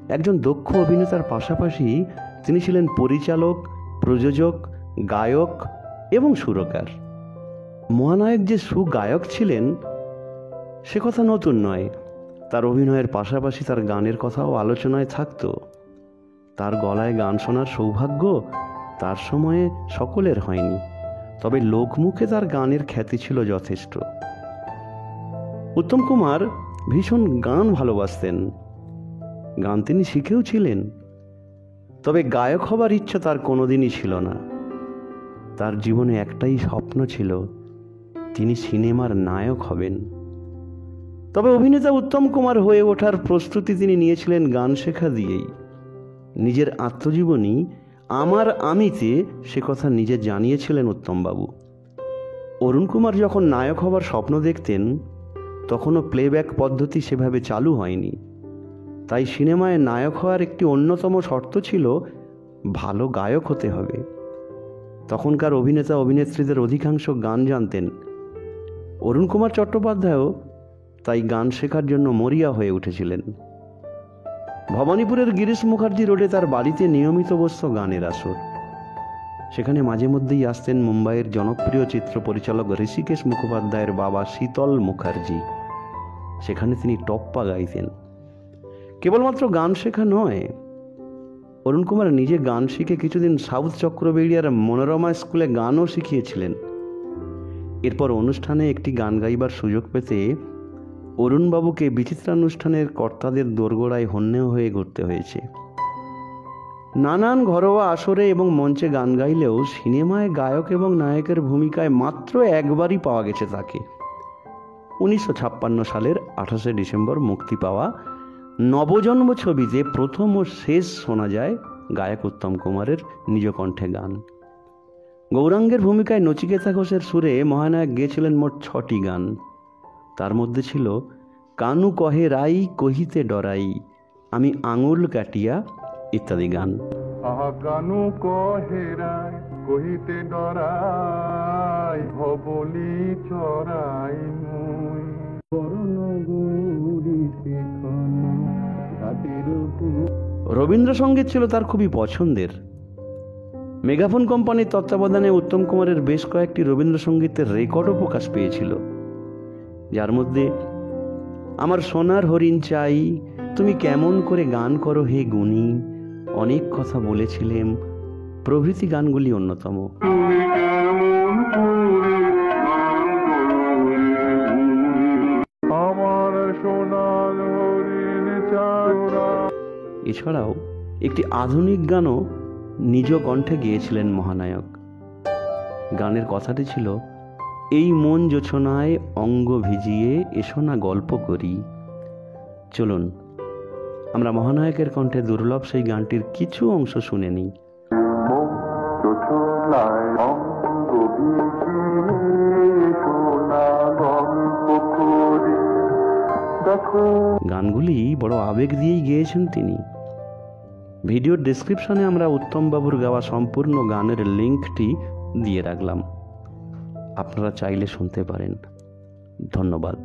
একজন দক্ষ অভিনেতার পাশাপাশি তিনি ছিলেন পরিচালক, প্রযোজক, গায়ক এবং সুরকার। মহানায়ক যে সুগায়ক ছিলেন সে কথা নতুন নয়। তার অভিনয়ের পাশাপাশি তার গানের কথাও আলোচনায় থাকত। তার গলায় গান শোনার সৌভাগ্য তার সময়ে সকলের হয়নি, তবে লোকমুখে তার গানের খ্যাতি ছিল যথেষ্ট। উত্তম কুমার ভীষণ গান ভালোবাসতেন, গান তিনি শিখেও ছিলেন, তবে গায়ক হবার ইচ্ছা তার কোনোদিনই ছিল না। তার জীবনে একটাই স্বপ্ন ছিল, তিনি সিনেমার নায়ক হবেন। তবে অভিনেতা উত্তম কুমার হয়ে ওঠার প্রস্তুতি তিনি নিয়েছিলেন গান শেখা দিয়েই। নিজের আত্মজীবনী আমার আমিতে সে কথা নিজে জানিয়েছিলেন উত্তমবাবু। অরুণ কুমার যখন নায়ক হবার স্বপ্ন দেখতেন তখনও প্লেব্যাক পদ্ধতি সেভাবে চালু হয়নি, তাই সিনেমায় নায়ক হওয়ার একটি অন্যতম শর্ত ছিল ভালো গায়ক হতে হবে। তখনকার অভিনেতা অভিনেত্রীদের অধিকাংশ গান জানতেন। অরুণ কুমার চট্টোপাধ্যায়ও তাই গান শেখার জন্য মরিয়া হয়ে উঠেছিলেন। ভবানীপুরের গিরিশ মুখার্জি রোডে তার বাড়িতে নিয়মিত বসত গানের আসর। সেখানে মাঝে মধ্যেই আসতেন মুম্বাইয়ের জনপ্রিয় চিত্র পরিচালক ঋষিকেশ মুখোপাধ্যায়ের বাবা শীতল মুখার্জি। সেখানে তিনি টপ্পা গাইতেন। কেবলমাত্র গান শেখা নয়, অরুণ কুমার নিজে গান শিখে কিছুদিন সাউথ চক্রবেড়িয়ার মনোরমা স্কুলে গানও শিখিয়েছিলেন। এরপর অনুষ্ঠানে একটি গান গাইবার সুযোগ পেতে অরুণবাবুকে বিচিত্রানুষ্ঠানের কর্তাদের দোরগোড়ায় হন্যে হয়ে ঘুরতে হয়েছে। নানান ঘরোয়া আসরে এবং মঞ্চে গান গাইলেও সিনেমায় গায়ক এবং নায়কের ভূমিকায় মাত্র একবারই পাওয়া গেছে তাকে। 1956 সালের 28শে ডিসেম্বর মুক্তি পাওয়া নবজন্ম ছবিতে প্রথম ও শেষ শোনা যায় গায়ক উত্তম কুমারের নিজ কণ্ঠে গান। গৌরাঙ্গের ভূমিকায় নচিকেতা ঘোষের সুরে মহানায়ক গেয়েছিলেন মোট 6টি গান। তার মধ্যে ছিল কানু কহে রাই কহিতে ডরাই, আমি আঙুল কাটিয়া ইত্যাদি গান। কানু কহে রাই কহিতে ডরাই, ভবলি চরাই মুই রবীন্দ্রসঙ্গীত ছিল তার খুবই পছন্দের। মেগাফোন কোম্পানির তত্ত্বাবধানে উত্তম কুমারের বেশ কয়েকটি রবীন্দ্রসঙ্গীতের রেকর্ডও প্রকাশ পেয়েছিল, যার মধ্যে আমার সোনার হরিণ চাই, তুমি কেমন করে গান করো হে গুণী, অনেক কথা বলেছিলেম প্রভৃতি গানগুলি অন্যতম। এছাড়াও একটি আধুনিক গানও নিজ কণ্ঠে গেয়েছিলেন মহানায়ক। গানের কথাটি ছিল, এই মন জোছনায় অঙ্গ ভিজিয়ে এসো না গল্প করি। চলুন আমরা মহানায়কের কণ্ঠে দুর্লভ সেই গানটির কিছু অংশ শুনে নিই। গানগুলি বড় আবেগ দিয়েই গেয়েছেন তিনি। ভিডিওর ডেসক্রিপশনে আমরা উত্তম বাবুর গাওয়া সম্পূর্ণ গানের লিঙ্কটি দিয়ে রাখলাম, আপনারা চাইলে শুনতে পারেন। ধন্যবাদ।